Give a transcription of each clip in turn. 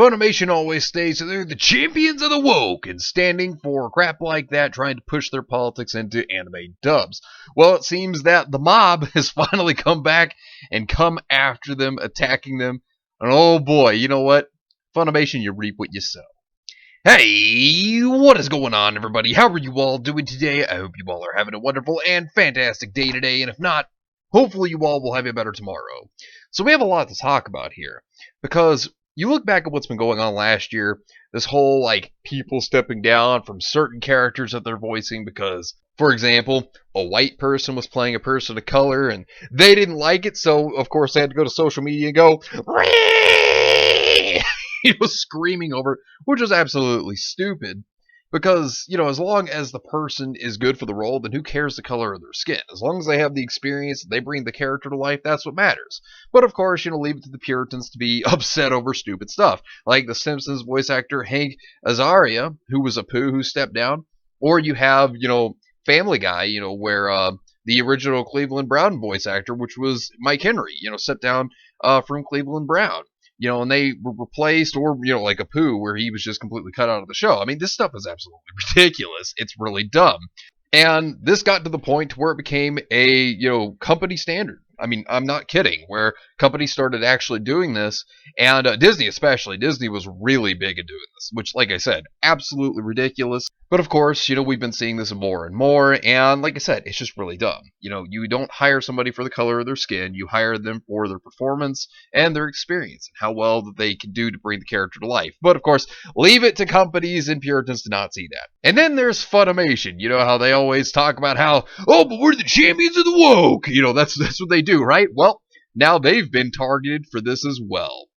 Funimation always states that they're the champions of the woke and standing for crap like that, trying to push their politics into anime dubs. Well, it seems that the mob has finally come back and come after them, attacking them. And oh boy, you know what? Funimation, you reap what you sow. Hey, what is going on, everybody? How are you all doing today? I hope you all are having a wonderful and fantastic day today, and if not, hopefully you all will have a better tomorrow. So we have a lot to talk about here, because you look back at what's been going on last year, this whole, people stepping down from certain characters that they're voicing because, for example, a white person was playing a person of color, and they didn't like it, so, of course, they had to go to social media and go, screaming over it, which was absolutely stupid. Because, as long as the person is good for the role, then who cares the color of their skin? As long as they have the experience, they bring the character to life, that's what matters. But of course, leave it to the Puritans to be upset over stupid stuff. Like the Simpsons voice actor Hank Azaria, who was a poo who stepped down. Or you have, Family Guy, where the original Cleveland Brown voice actor, which was Mike Henry, stepped down from Cleveland Brown. And they were replaced, or, like Apu, where he was just completely cut out of the show. I mean, this stuff is absolutely ridiculous. It's really dumb. And this got to the point where it became a, company standard. I mean, I'm not kidding, where companies started actually doing this, and Disney especially. Disney was really big at doing this, which, like I said, absolutely ridiculous. But of course, we've been seeing this more and more, and like I said, it's just really dumb. You don't hire somebody for the color of their skin, you hire them for their performance and their experience, and how well that they can do to bring the character to life. But of course, leave it to companies and Puritans to not see that. And then there's Funimation. You know how they always talk about how, oh, but we're the champions of the woke! That's what they do, right? Well, now they've been targeted for this as well.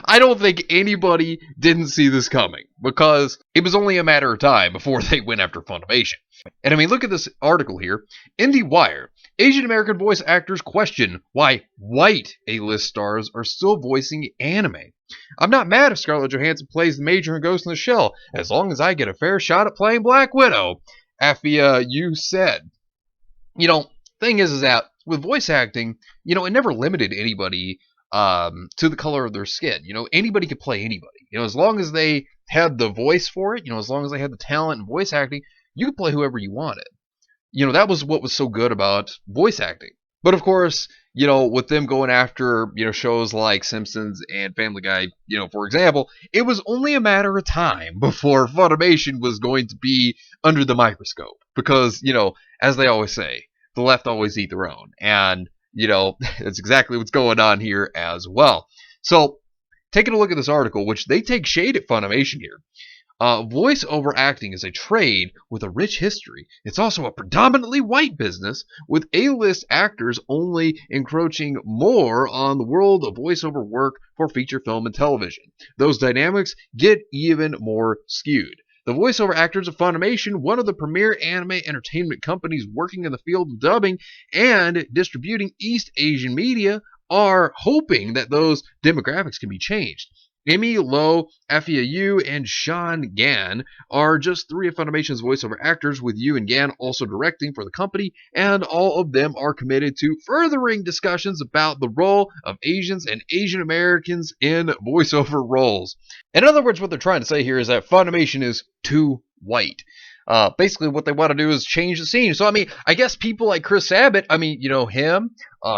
I don't think anybody didn't see this coming, because it was only a matter of time before they went after Funimation. And I mean, look at this article here. IndieWire. Asian American voice actors question why white A-list stars are still voicing anime. I'm not mad if Scarlett Johansson plays the Major in Ghost in the Shell, as long as I get a fair shot at playing Black Widow. Afia, you said. Thing is that with voice acting, it never limited anybody to the color of their skin. Anybody could play anybody. As long as they had the voice for it, as long as they had the talent in voice acting, you could play whoever you wanted. That was what was so good about voice acting. But of course, with them going after, shows like Simpsons and Family Guy, for example, it was only a matter of time before Funimation was going to be under the microscope. Because, as they always say, the left always eat their own. And, that's exactly what's going on here as well. So, taking a look at this article, which they take shade at Funimation here. Voice-over acting is a trade with a rich history. It's also a predominantly white business, with A-list actors only encroaching more on the world of voice-over work for feature film and television. Those dynamics get even more skewed. The voiceover actors of Funimation, one of the premier anime entertainment companies working in the field of dubbing and distributing East Asian media, are hoping that those demographics can be changed. Amy Lo, Afia Yu, and Sean Gan are just three of Funimation's voiceover actors, with Yu and Gan also directing for the company, and all of them are committed to furthering discussions about the role of Asians and Asian Americans in voiceover roles. In other words, what they're trying to say here is that Funimation is too white. Basically, what they want to do is change the scene. So, I guess people like Chris Abbott, him,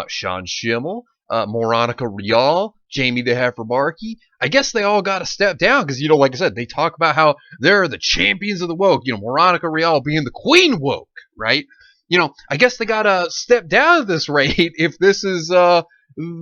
Sean Schimmel, Moranica Rial, Jamie the Heifer Markey, I guess they all got to step down because, like I said, they talk about how they're the champions of the woke, Moranica Rial being the queen woke, right? I guess they got to step down at this rate if this is the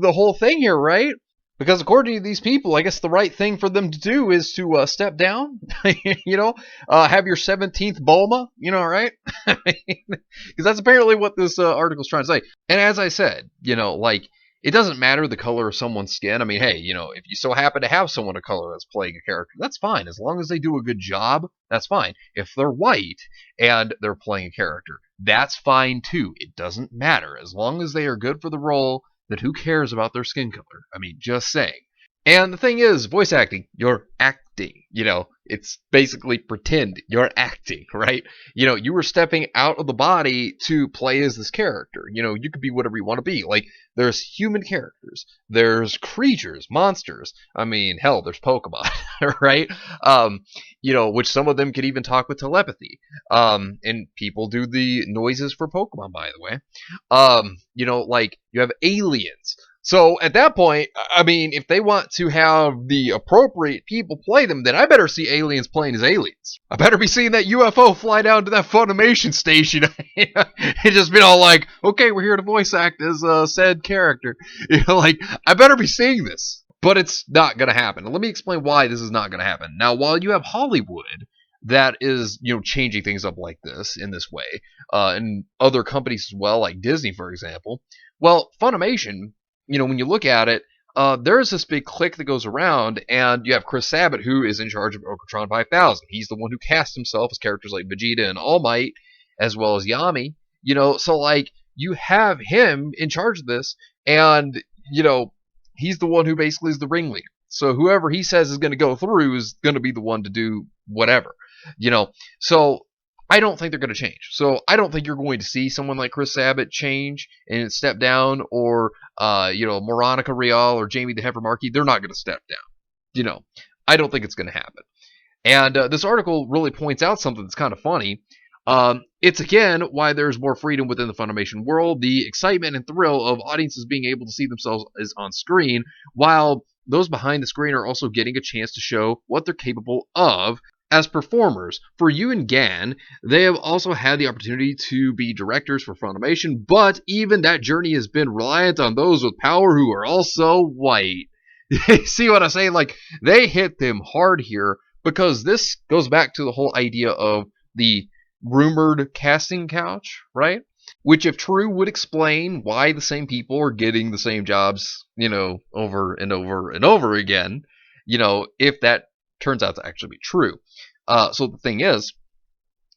whole thing here, right? Because according to these people, I guess the right thing for them to do is to step down, have your 17th Bulma, right? Because that's apparently what this article's trying to say. And as I said, it doesn't matter the color of someone's skin. Hey, if you so happen to have someone of color that's playing a character, that's fine. As long as they do a good job, that's fine. If they're white and they're playing a character, that's fine too. It doesn't matter. As long as they are good for the role, then who cares about their skin color? Just saying. And the thing is, voice acting, you're acting. It's basically pretend. You're acting, right? You were stepping out of the body to play as this character. You could be whatever you want to be. Like, there's human characters, there's creatures, monsters. I mean, hell, there's Pokemon, right? Which some of them could even talk with telepathy. And people do the noises for Pokemon, by the way. Like, you have aliens. So at that point, I mean, if they want to have the appropriate people play them, then I better see aliens playing as aliens. I better be seeing that UFO fly down to that Funimation station and just be all like, okay, we're here to voice act as a said character. Like, I better be seeing this. But it's not going to happen. Let me explain why this is not going to happen. Now, while you have Hollywood that is, changing things up like this, in this way, and other companies as well, like Disney, for example, well, Funimation, when you look at it, there's this big clique that goes around, and you have Chris Sabat, who is in charge of Okratron 5000. He's the one who cast himself as characters like Vegeta and All Might, as well as Yami. So like, you have him in charge of this, and he's the one who basically is the ringleader. So whoever he says is going to go through is going to be the one to do whatever. So I don't think they're going to change. So I don't think you're going to see someone like Chris Sabat change and step down, or Moranica Rial or Jamie the Heifer Markey. They're not going to step down. I don't think it's going to happen. And this article really points out something that's kind of funny. It's again why there's more freedom within the Funimation world, the excitement and thrill of audiences being able to see themselves as on screen, while those behind the screen are also getting a chance to show what they're capable of as performers. For Yu and Gan, they have also had the opportunity to be directors for Funimation, but even that journey has been reliant on those with power who are also white. See what I'm saying? Like, they hit them hard here, because this goes back to the whole idea of the rumored casting couch, right? Which, if true, would explain why the same people are getting the same jobs, over and over and over again, if that turns out to actually be true. So the thing is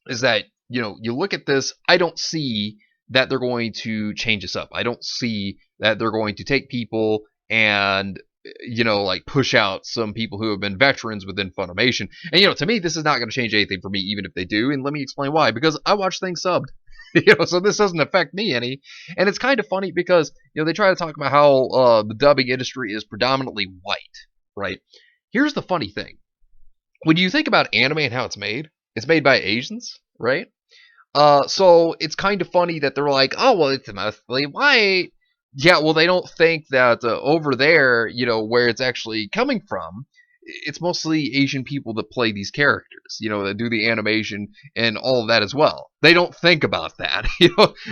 that, you look at this, I don't see that they're going to change this up. I don't see that they're going to take people and, like, push out some people who have been veterans within Funimation. And, to me, this is not going to change anything for me, even if they do. And let me explain why. Because I watch things subbed. So this doesn't affect me any. And it's kind of funny because, they try to talk about how the dubbing industry is predominantly white, right? Here's the funny thing. When you think about anime and how it's made by Asians, right? So it's kind of funny that they're like, oh, well, it's mostly white. Yeah, well, they don't think that over there, where it's actually coming from, it's mostly Asian people that play these characters, that do the animation and all of that as well. They don't think about that,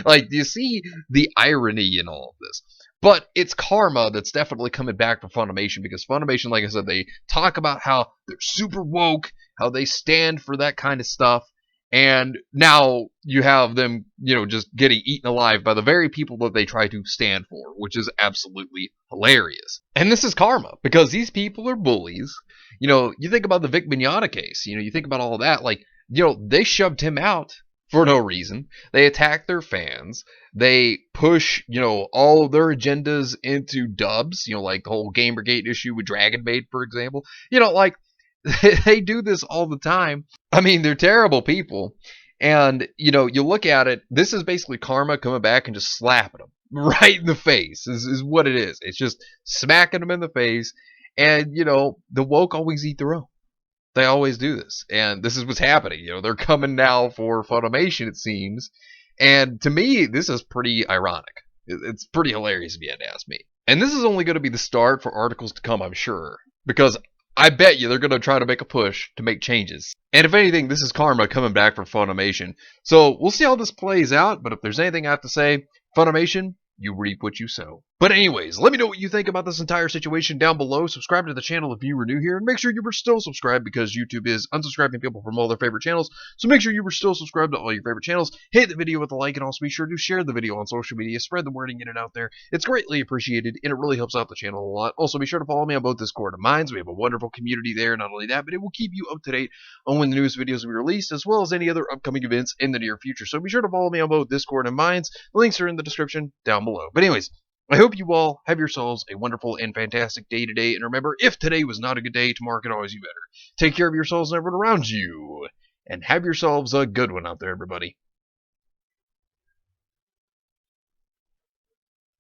like, do you see the irony in all of this? But it's karma that's definitely coming back for Funimation, because Funimation, like I said, they talk about how they're super woke, how they stand for that kind of stuff, and now you have them, just getting eaten alive by the very people that they try to stand for, which is absolutely hilarious. And this is karma, because these people are bullies. You think about the Vic Mignogna case, you think about all of that, like, they shoved him out for no reason. They attack their fans. They push, all of their agendas into dubs, like the whole Gamergate issue with Dragon Maid, for example. Like, they do this all the time. I mean, they're terrible people. And, you look at it, this is basically karma coming back and just slapping them right in the face, is what it is. It's just smacking them in the face. And, the woke always eat their own. They always do this, and this is what's happening. They're coming now for Funimation, it seems, and to me, this is pretty ironic. It's pretty hilarious if you had to ask me. And this is only going to be the start for articles to come, I'm sure, because I bet you they're going to try to make a push to make changes. And if anything, this is karma coming back from Funimation. So we'll see how this plays out, but if there's anything I have to say, Funimation, you reap what you sow. But anyways, let me know what you think about this entire situation down below. Subscribe to the channel if you were new here, and make sure you were still subscribed, because YouTube is unsubscribing people from all their favorite channels. So make sure you were still subscribed to all your favorite channels. Hit the video with a like, and also be sure to share the video on social media. Spread the wording in and out there. It's greatly appreciated, and it really helps out the channel a lot. Also, be sure to follow me on both Discord and Minds. We have a wonderful community there. Not only that, but it will keep you up to date on when the newest videos will be released, as well as any other upcoming events in the near future. So be sure to follow me on both Discord and Minds. The links are in the description down below. But anyways, I hope you all have yourselves a wonderful and fantastic day today. And remember, if today was not a good day, tomorrow could always be better. Take care of yourselves and everyone around you. And have yourselves a good one out there, everybody.